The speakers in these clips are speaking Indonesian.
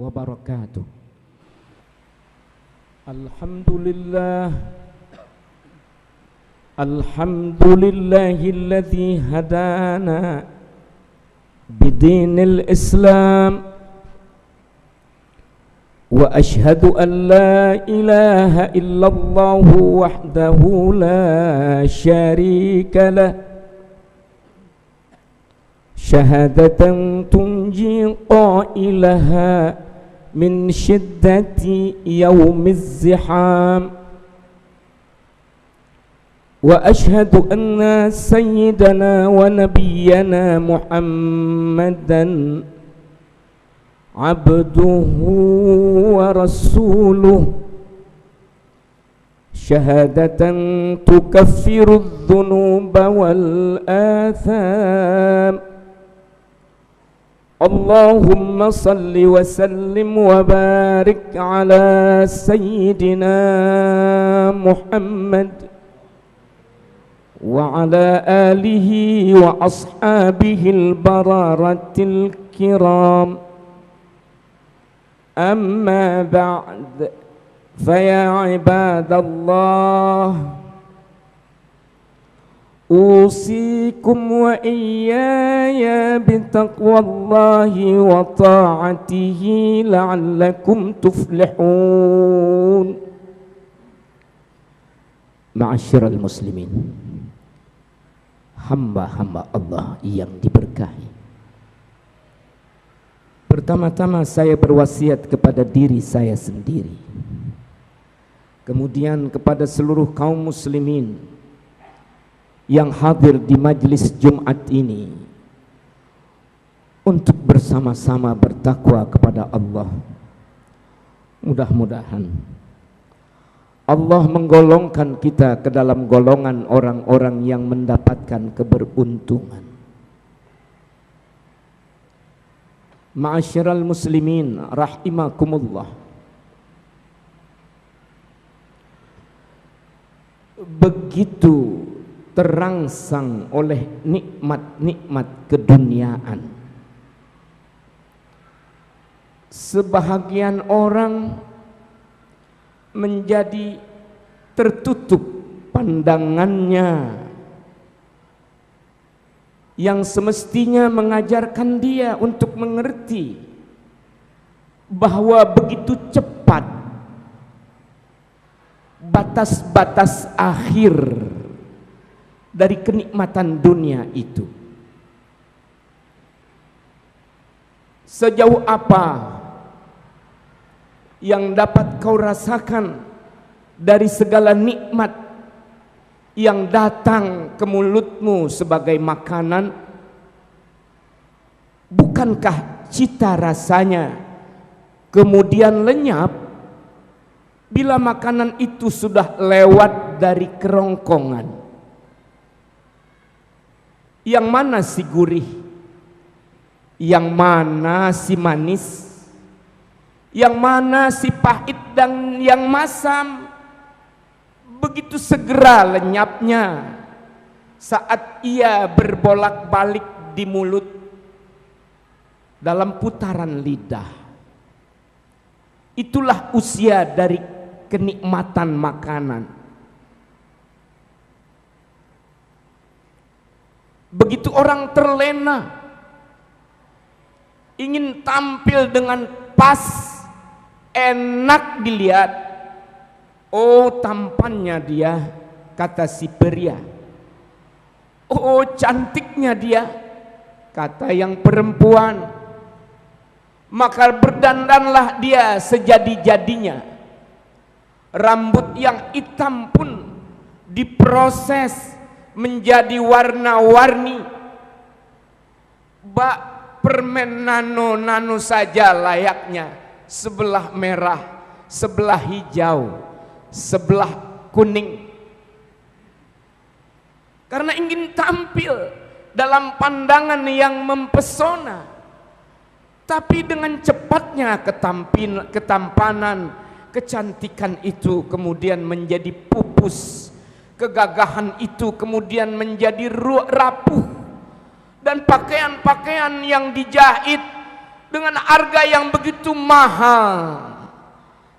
wabarakatuh. Alhamdulillahilladzi hadana bidinil Islam wa ashhadu an la ilaha illallah wahdahu la syarika lah syahadatan tunji qailaha min syiddati yaumiz ziham wa ashhadu anna sayyidana wa nabiyyana Muhammadan abduhu wa rasuluh syahadatan tukaffiru dhunuba wal atham. Allahumma salli wa sallim wa barik ala sayyidina Muhammad wa ala alihi wa ashabihil bararatil kiram. Amma ba'd, faya ibadallah, usikum wa iyaya bitaqwallahi wa ta'atihi la'allakum tuflihun. Ma'asyiral muslimin, hamba-hamba Allah yang diberkahi, pertama-tama saya berwasiat kepada diri saya sendiri, kemudian kepada seluruh kaum muslimin yang hadir di majlis Jumat ini, untuk bersama-sama bertakwa kepada Allah. Mudah-mudahan Allah menggolongkan kita ke dalam golongan orang-orang yang mendapatkan keberuntungan. Ma'asyiral muslimin rahimakumullah, begitu terangsang oleh nikmat-nikmat keduniaan, sebahagian orang menjadi tertutup pandangannya yang semestinya mengajarkan dia untuk mengerti bahwa begitu cepat batas-batas akhir dari kenikmatan dunia itu. Sejauh apa yang dapat kau rasakan dari segala nikmat yang datang ke mulutmu sebagai makanan? Bukankah cita rasanya kemudian lenyap bila makanan itu sudah lewat dari kerongkongan? Yang mana si gurih? Yang mana si manis? Yang mana si pahit dan yang masam? Begitu segera lenyapnya saat ia berbolak-balik di mulut dalam putaran lidah. Itulah usia dari kenikmatan makanan. Begitu orang terlena, ingin tampil dengan pas, enak dilihat, oh tampannya dia, kata si pria. Oh cantiknya dia, kata yang perempuan. Maka berdandanlah dia sejadi-jadinya. Rambut yang hitam pun diproses menjadi warna-warni. Bak permen nano-nano saja layaknya, sebelah merah, sebelah hijau, sebelah kuning. Karena ingin tampil dalam pandangan yang mempesona, tapi dengan cepatnya ketampanan, kecantikan itu kemudian menjadi pupus, kegagahan itu kemudian menjadi rapuh, dan pakaian-pakaian yang dijahit dengan harga yang begitu mahal,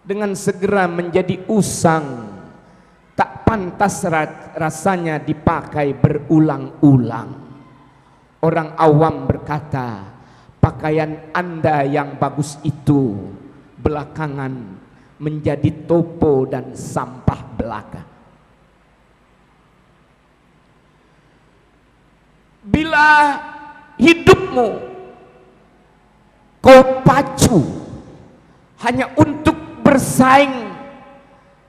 dengan segera menjadi usang, tak pantas rasanya dipakai berulang-ulang. Orang awam berkata, pakaian Anda yang bagus itu belakangan menjadi topo dan sampah belaka. Bila hidupmu kau pacu hanya untuk bersaing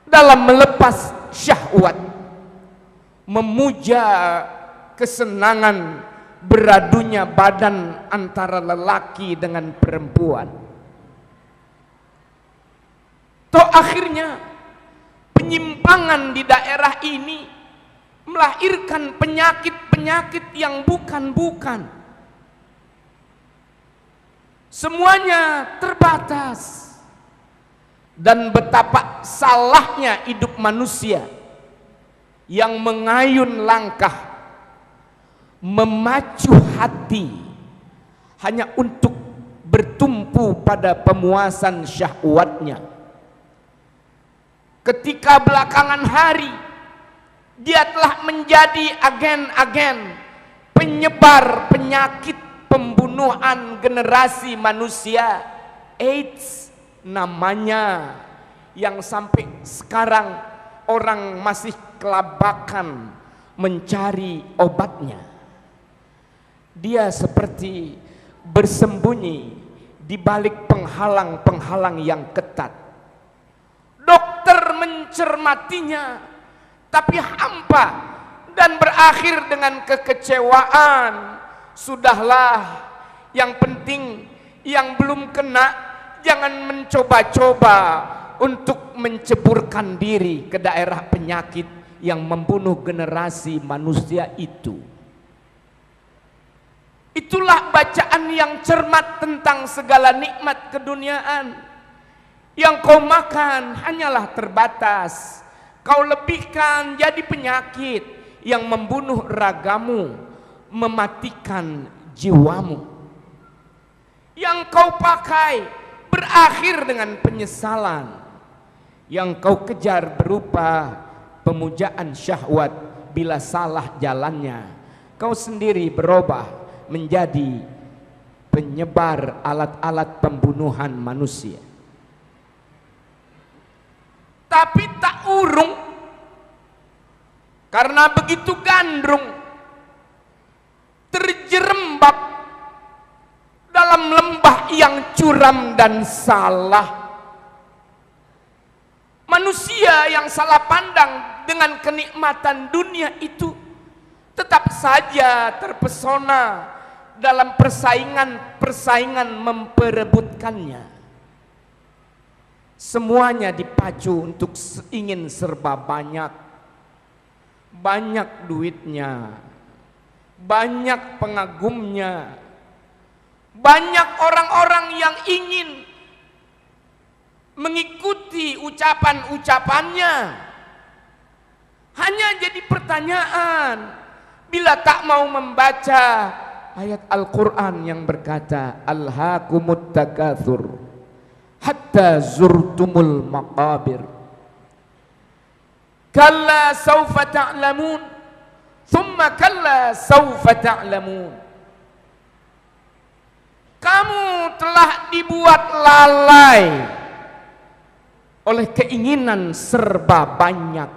dalam melepas syahwat, memuja kesenangan beradunya badan antara lelaki dengan perempuan, toh akhirnya penyimpangan di daerah ini melahirkan penyakit-penyakit yang bukan-bukan. Semuanya terbatas. Dan betapa salahnya hidup manusia yang mengayun langkah, memacu hati hanya untuk bertumpu pada pemuasan syahwatnya. Ketika belakangan hari dia telah menjadi agen-agen penyebar penyakit pembunuhan generasi manusia, AIDS namanya, yang sampai sekarang orang masih kelabakan mencari obatnya. Dia seperti bersembunyi di balik penghalang-penghalang yang ketat. Dokter mencermatinya, tapi hampa dan berakhir dengan kekecewaan. Sudahlah, yang penting yang belum kena jangan mencoba-coba untuk menceburkan diri ke daerah penyakit yang membunuh generasi manusia itu. Itulah bacaan yang cermat tentang segala nikmat keduniaan. Yang kau makan hanyalah terbatas, kau lebihkan jadi penyakit yang membunuh ragamu, mematikan jiwamu. Yang kau pakai berakhir dengan penyesalan. Yang kau kejar berupa pemujaan syahwat, bila salah jalannya kau sendiri berubah menjadi penyebar alat-alat pembunuhan manusia. Tapi tak urung, karena begitu gandrung, terjerembab dalam lembah yang curam dan salah. Manusia yang salah pandang dengan kenikmatan dunia itu tetap saja terpesona dalam persaingan memperebutkannya. Semuanya dipacu untuk ingin serba banyak, banyak duitnya, banyak pengagumnya, banyak orang-orang yang ingin mengikuti ucapan-ucapannya. Hanya jadi pertanyaan bila tak mau membaca ayat Al-Quran yang berkata, Alhaakumut takatsur hatta zurtumul maqabir, kalla sawfa ta'lamun, thumma kalla sawfa ta'lamun. Kamu telah dibuat lalai oleh keinginan serba banyak,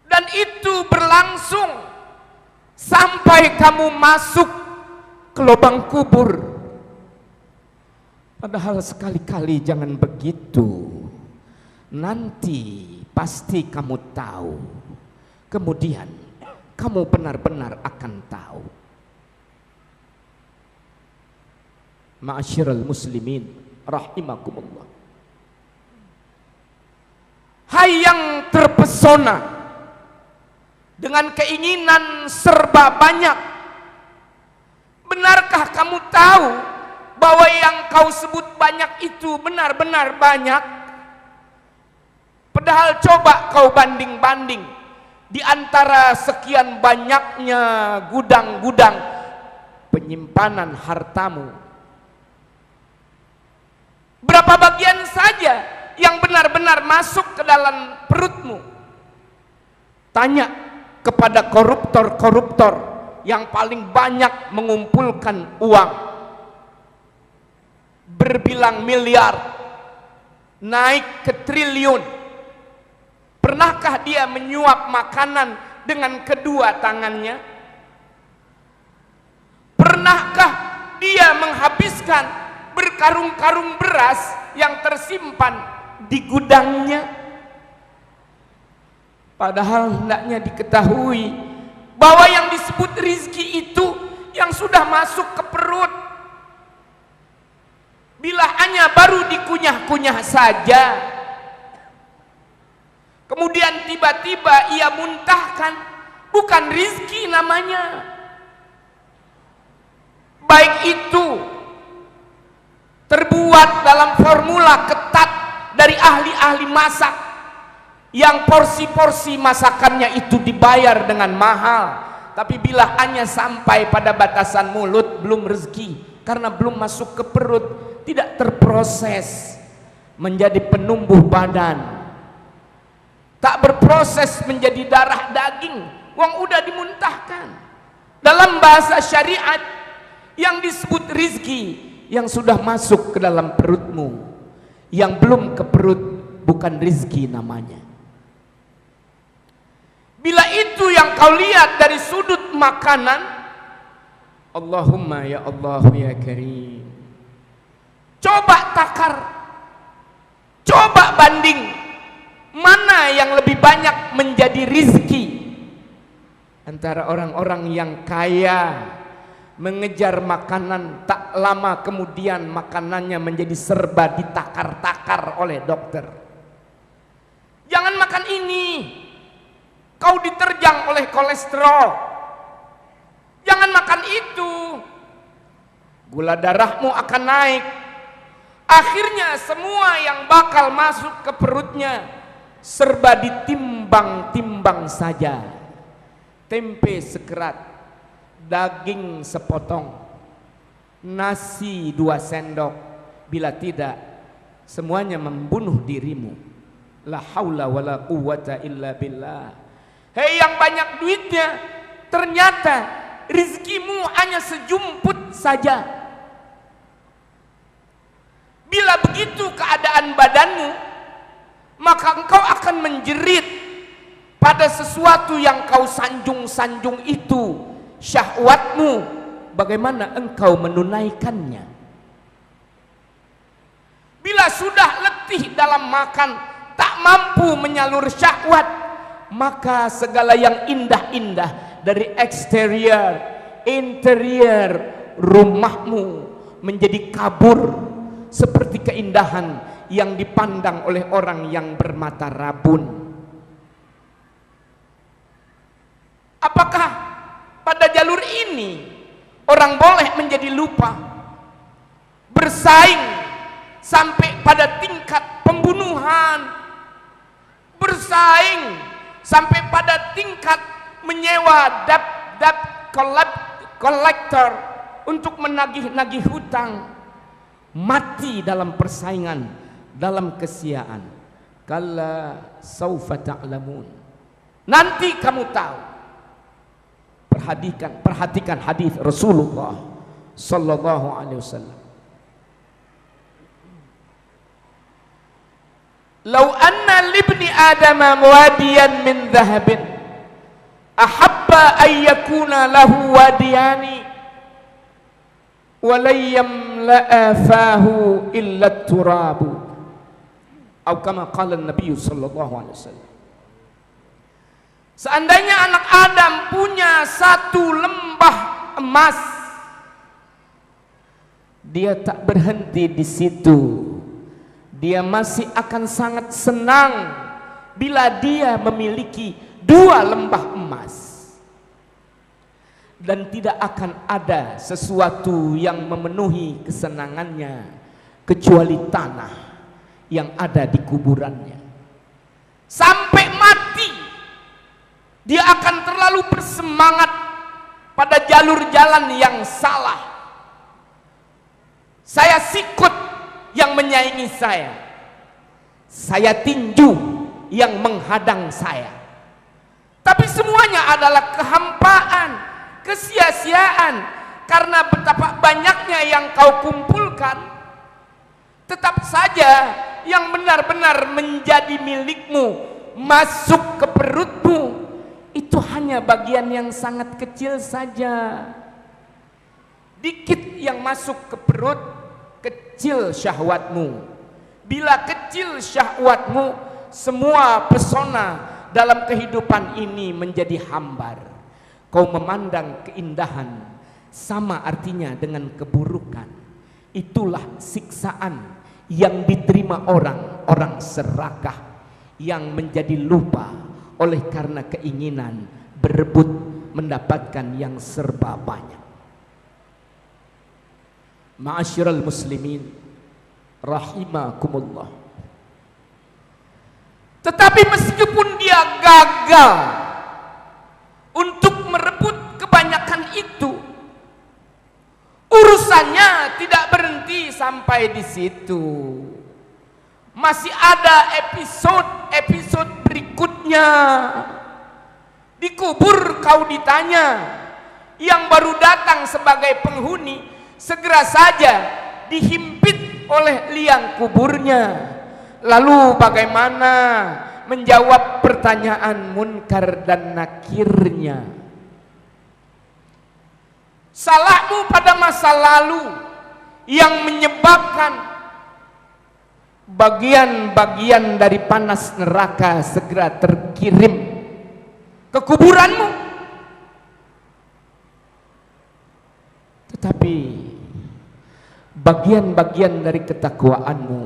dan itu berlangsung sampai kamu masuk ke lubang kubur. Padahal sekali-kali jangan begitu. Nanti pasti kamu tahu. Kemudian kamu benar-benar akan tahu. Ma'asyiral muslimin rahimakumullah. Hai yang terpesona dengan keinginan serba banyak, benarkah kamu tahu bahwa yang kau sebut banyak itu benar-benar banyak? Padahal coba kau banding-banding di antara sekian banyaknya gudang-gudang penyimpanan hartamu. Berapa bagian saja yang benar-benar masuk ke dalam perutmu? Tanya kepada koruptor-koruptor yang paling banyak mengumpulkan uang berbilang miliar, naik ke triliun. Pernahkah dia menyuap makanan dengan kedua tangannya? Pernahkah dia menghabiskan berkarung-karung beras yang tersimpan di gudangnya? Padahal hendaknya diketahui bahwa yang disebut rizki itu yang sudah masuk ke perut, bila hanya baru dikunyah-kunyah saja, kemudian tiba-tiba ia muntahkan, bukan rizki namanya. Baik itu terbuat dalam formula ketat dari ahli-ahli masak, yang porsi-porsi masakannya itu dibayar dengan mahal, tapi bila hanya sampai pada batasan mulut, belum rezeki, karena belum masuk ke perut, tidak terproses menjadi penumbuh badan, tak berproses menjadi darah daging, uang udah dimuntahkan. Dalam bahasa syariat, yang disebut rizki yang sudah masuk ke dalam perutmu, yang belum ke perut bukan rizki namanya. Bila itu yang kau lihat dari sudut makanan, Allahumma ya Allah ya Karim, coba takar, coba banding, mana yang lebih banyak menjadi rizki antara orang-orang yang kaya mengejar makanan, tak lama kemudian makanannya menjadi serba ditakar-takar oleh dokter. Jangan makan ini, kau diterjang oleh kolesterol. Jangan makan itu, gula darahmu akan naik. Akhirnya semua yang bakal masuk ke perutnya serba ditimbang-timbang saja. Tempe sekerat, daging sepotong, nasi 2 sendok, bila tidak semuanya membunuh dirimu. La haula wala quwwata illa billah. Hei yang banyak duitnya, ternyata rizkimu hanya sejumput saja. Bila begitu keadaan badanmu, maka engkau akan menjerit pada sesuatu yang kau sanjung-sanjung itu, syahwatmu. Bagaimana engkau menunaikannya? Bila sudah letih dalam makan, tak mampu menyalur syahwat, maka segala yang indah-indah dari eksterior, interior rumahmu menjadi kabur, seperti keindahan yang dipandang oleh orang yang bermata rabun. Apakah pada jalur ini orang boleh menjadi lupa, bersaing sampai pada tingkat pembunuhan, bersaing sampai pada tingkat menyewa debt collector untuk menagih-nagih hutang, mati dalam persaingan, dalam kesiaan? Kalla saufa ta'lamun, nanti kamu tahu. Perhatikan hadis Rasulullah sallallahu alaihi wasallam. Lau anna libni adama wadiyan min dhahabin ahabba an yakuna lahu wadiyani wa la yamla'a fahu illa turabu, atau kama qala an-nabiy sallallahu alaihi wasallam. Seandainya anak Adam punya 1 lembah emas, dia tak berhenti di situ. Dia masih akan sangat senang bila dia memiliki 2 lembah emas. Dan tidak akan ada sesuatu yang memenuhi kesenangannya kecuali tanah yang ada di kuburannya. Sampai mati dia akan terlalu bersemangat pada jalur jalan yang salah. Saya sikut yang menyaingi saya. Saya tinju yang menghadang saya. Tapi semuanya adalah kehampaan, kesia-siaan, karena betapa banyaknya yang kau kumpulkan, tetap saja yang benar-benar menjadi milikmu, masuk ke perutmu, itu hanya bagian yang sangat kecil saja. Dikit yang masuk ke perut, kecil syahwatmu. Bila kecil syahwatmu, semua pesona dalam kehidupan ini menjadi hambar. Kau memandang keindahan, sama artinya dengan keburukan. Itulah siksaan yang diterima orang-orang serakah yang menjadi lupa oleh karena keinginan berebut mendapatkan yang serba banyak. Ma'asyiral muslimin rahimakumullah. Tetapi meskipun dia gagal untuk merebut kebanyakan itu, urusannya tidak berhenti sampai di situ. Masih ada episode berikutnya. Dikubur kau ditanya. Yang baru datang sebagai penghuni segera saja dihimpit oleh liang kuburnya. Lalu bagaimana menjawab pertanyaan munkar dan nakirnya? Salahmu pada masa lalu yang menyebabkan bagian-bagian dari panas neraka segera terkirim ke kuburanmu. Tetapi bagian-bagian dari ketakwaanmu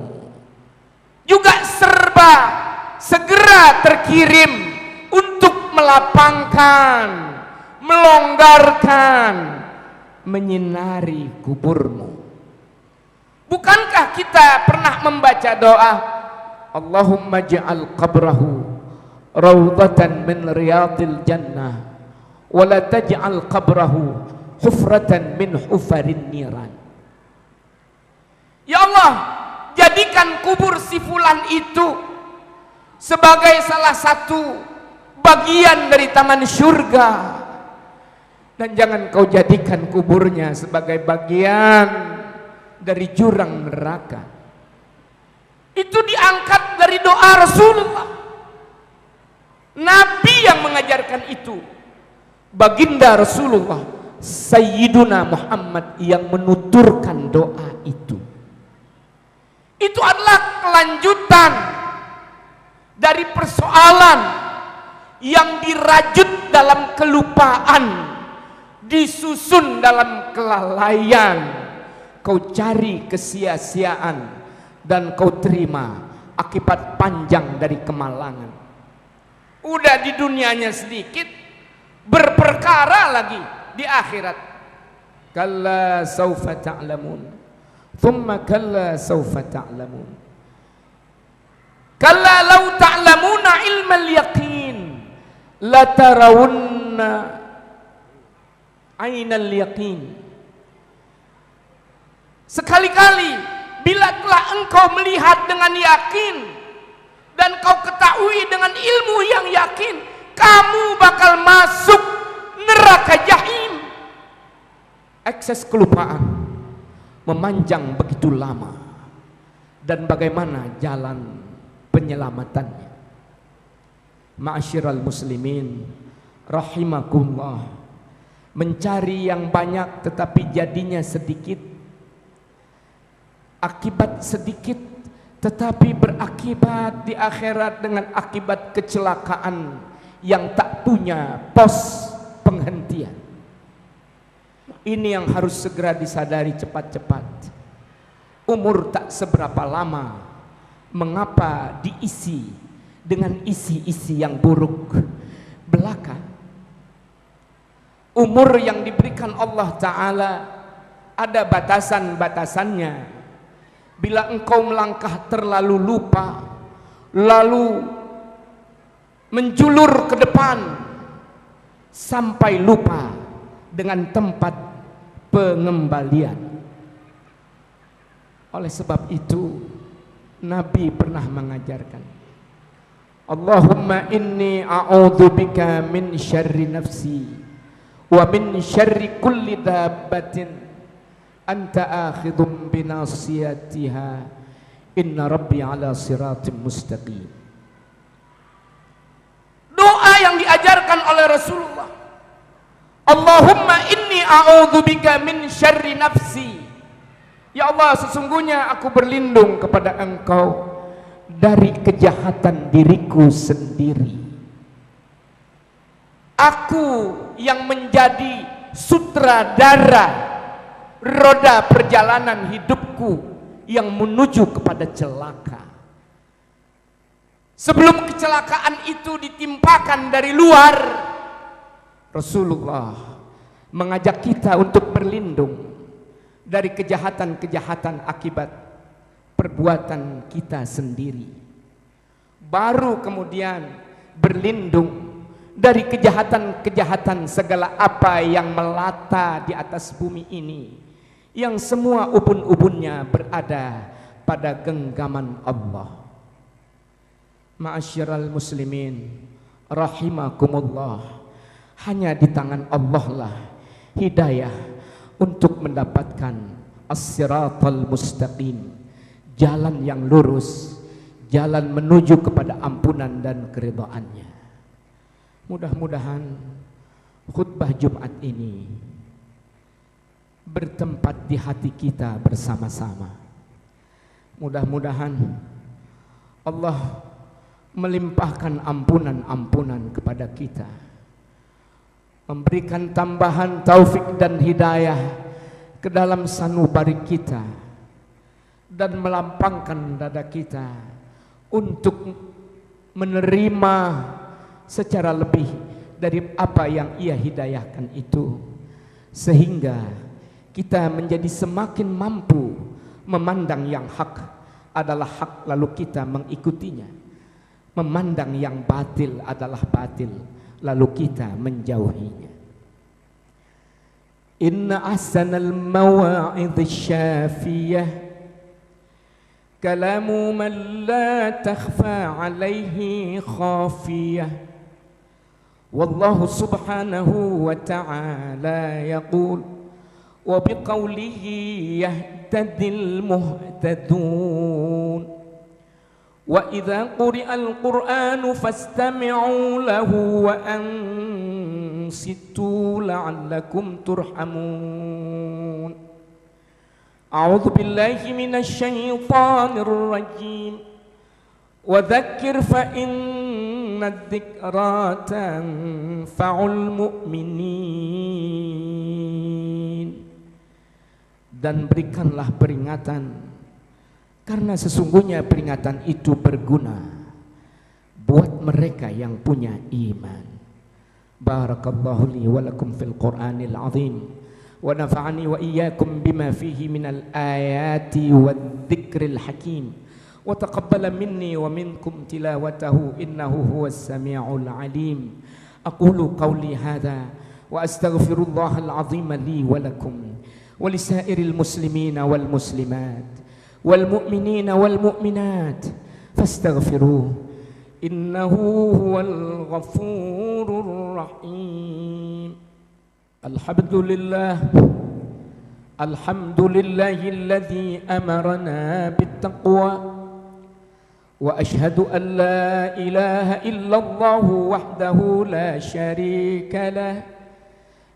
juga segera terkirim untuk melapangkan, melonggarkan, menyinari kuburmu. Bukankah kita pernah membaca doa, Allahumma ja'al qabrahu rawdatan min riyadil jannah wa la taj'al qabrahu hufratan min hufarin niran. Ya Allah, jadikan kubur si fulan itu sebagai salah satu bagian dari taman surga, dan jangan kau jadikan kuburnya sebagai bagian dari jurang neraka. Itu diangkat dari doa Rasulullah. Nabi yang mengajarkan itu. Baginda Rasulullah Sayyiduna Muhammad yang menuturkan doa itu. Itu adalah kelanjutan dari persoalan yang dirajut dalam kelupaan, disusun dalam kelalaian. Kau cari kesia-siaan dan kau terima akibat panjang dari kemalangan. Udah di dunianya sedikit, berperkara lagi di akhirat. Kalla saufa ta'lamun, thumma kalla saufa ta'lamun. Kalla law ta'lamuna ilmal yaqin la tarawunna ainal yaqin. Sekali-kali bila telah engkau melihat dengan yakin dan kau ketahui dengan ilmu yang yakin, kamu bakal masuk neraka jahim. Akses kelupaan memanjang begitu lama, dan bagaimana jalan penyelamatannya? Ma'asyiral muslimin rahimakumullah, mencari yang banyak tetapi jadinya sedikit, akibat sedikit tetapi berakibat di akhirat dengan akibat kecelakaan yang tak punya pos penghentian. Ini yang harus segera disadari cepat-cepat. Umur tak seberapa lama, mengapa diisi dengan isi-isi yang buruk belaka? Umur yang diberikan Allah Ta'ala ada batasan-batasannya. Bila engkau melangkah terlalu lupa, lalu menjulur ke depan sampai lupa dengan tempat pengembalian. Oleh sebab itu Nabi pernah mengajarkan, Allahumma inni a'udzubika min syarri nafsi wa min syarri kulli dabbatin anta akhidhum binasiyatiha inna rabbi ala siratim mustaqim. Doa yang diajarkan oleh Rasulullah, Allahumma inni a'udzubika min syarri nafsi. Ya Allah, sesungguhnya aku berlindung kepada Engkau dari kejahatan diriku sendiri. Aku yang menjadi sutradara roda perjalanan hidupku yang menuju kepada celaka. Sebelum kecelakaan itu ditimpakan dari luar, Rasulullah mengajak kita untuk berlindung dari kejahatan-kejahatan akibat perbuatan kita sendiri. Baru kemudian berlindung dari kejahatan-kejahatan segala apa yang melata di atas bumi ini, yang semua ubun-ubunnya berada pada genggaman Allah. Ma'asyiral muslimin rahimakumullah, hanya di tangan Allah lah hidayah untuk mendapatkan as-siratal mustaqim, jalan yang lurus, jalan menuju kepada ampunan dan keridhaannya. Mudah-mudahan khutbah Jumat ini bertempat di hati kita bersama-sama. Mudah-mudahan Allah melimpahkan ampunan-ampunan kepada kita, memberikan tambahan taufik dan hidayah ke dalam sanubari kita, dan melampangkan dada kita untuk menerima secara lebih dari apa yang Ia hidayahkan itu, sehingga kita menjadi semakin mampu memandang yang hak adalah hak lalu kita mengikutinya, memandang yang batil adalah batil lalu kita menjauhinya. Inna ahsanal mawa'idh syafiyah kalamu man la takhfa alaihi khafiyah. Wallahu subhanahu wa ta'ala yaqul wa biqawlihi yahtadil muhtadun. Wa idza quri'al Qur'anu fastami'u lahu wa ansitu la'allakum turhamun. A'udzu billahi minasy syaithanir rajim. Wa dzakkir fa inna dzikra tanfa'ul mu'minin. Dan berikanlah peringatan, karena sesungguhnya peringatan itu berguna buat mereka yang punya iman. Barakallahu li wa lakum fil Qur'anil azim wa nafa'ani wa iyyakum bima fihi minal ayati wadh-dhikril hakim wa taqabbala minni wa minkum tilawatahu innahu huwas sami'ul alim. Aqulu qawli hadha wa astaghfirullahal azim li wa lakum wa lisairil muslimina wal muslimat wal mu'minina wal mu'minat fastaghfiruh innahu huwal ghafurur rahim. Alhamdulillahilladzi amarna bittaqwa wa ashhadu an la ilaha illallah wahdahu la syarika lah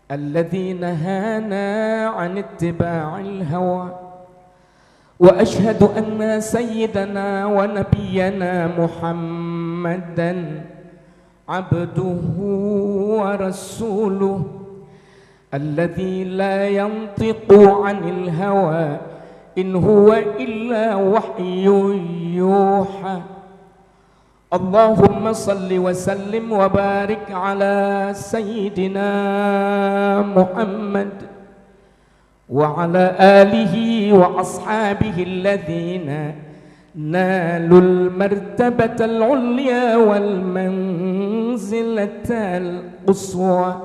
alladzi nahana 'an ittiba'il hawa. Wa ashhadu anna sayyidana wa nabiyyana Muhammadan abduhu wa rasuluh alladzi la yantiqu 'anil hawa in huwa illa wahyun yuha. Allahumma salli wa sallim wa barik ala sayyidina Muhammad wa ala alihi wa ashabihi alladhina nalul martabatal ulya wal manzilatal quswa.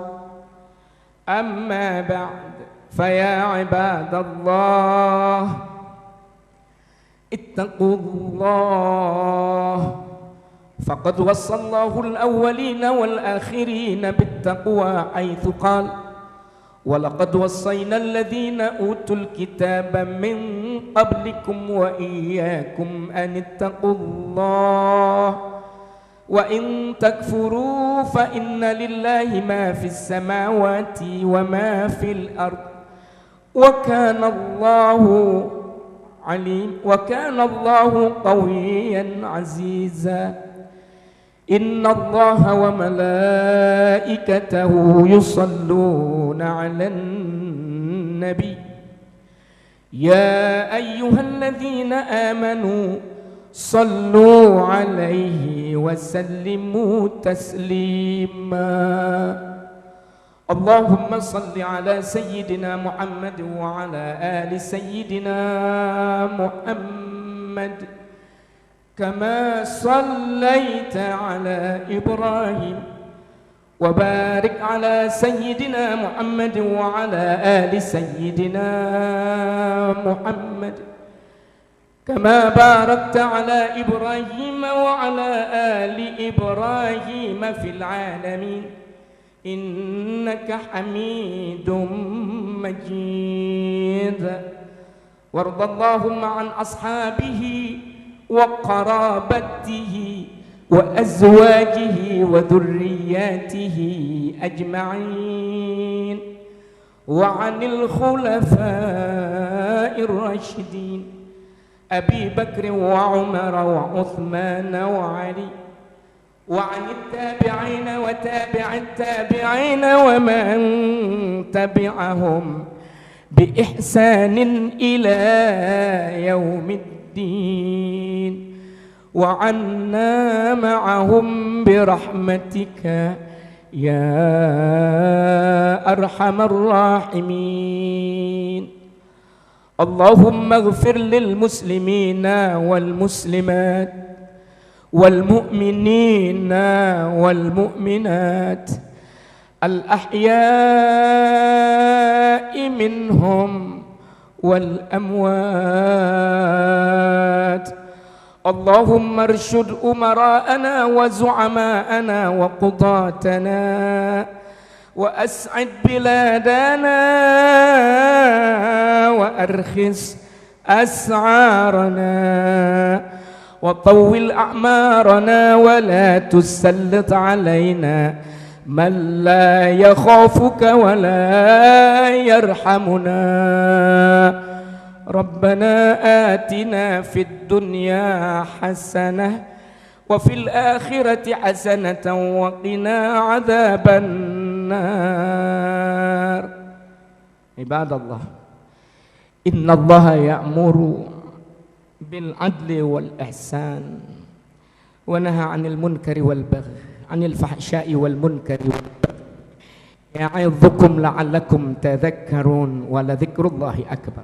أما بعد فيا عباد الله اتقوا الله، فقد وصى الله الأولين والآخرين بالتقوى حيث قال: ولقد وصينا الذين أوتوا الكتاب من قبلكم وإياكم أن اتقوا الله وإن تكفروا فإن لله ما في السماوات وما في الأرض وكان الله قويا عزيزا. إن الله وملائكته يصلون على النبي يا أيها الذين آمنوا صلوا عليه وسلموا تسليما. اللهم صل على سيدنا محمد وعلى آل سيدنا محمد كما صليت على إبراهيم، وبارك على سيدنا محمد وعلى آل سيدنا محمد كما باركت على إبراهيم وعلى آل إبراهيم في العالمين إنك حميد مجيد. وارض اللهم عن أصحابه وقرابته وأزواجه وذرياته أجمعين، وعن الخلفاء الراشدين أبي بكر وعمر وعثمان وعلي، وعن التابعين وتابع التابعين ومن تبعهم بإحسان إلى يوم الدين، وعنا معهم برحمتك يا أرحم الراحمين. اللهم اغفر للمسلمين والمسلمات والمؤمنين والمؤمنات الأحياء منهم والأموات. اللهم ارشد أمراءنا وزعماءنا وقضاتنا، وأسعد بلادنا وأرخص أسعارنا، وطول أعمارنا، ولا تسلط علينا من لا يخافك ولا يرحمنا. ربنا آتنا في الدنيا حسنة وفي الآخرة حسنة وقنا عذاب النار. عباد الله، إن الله يأمر بالعدل والإحسان ونهى عن المنكر والبغي، عن الفحشاء والمنكر والبغي، يعظكم لعلكم تذكرون، ولذكر الله أكبر.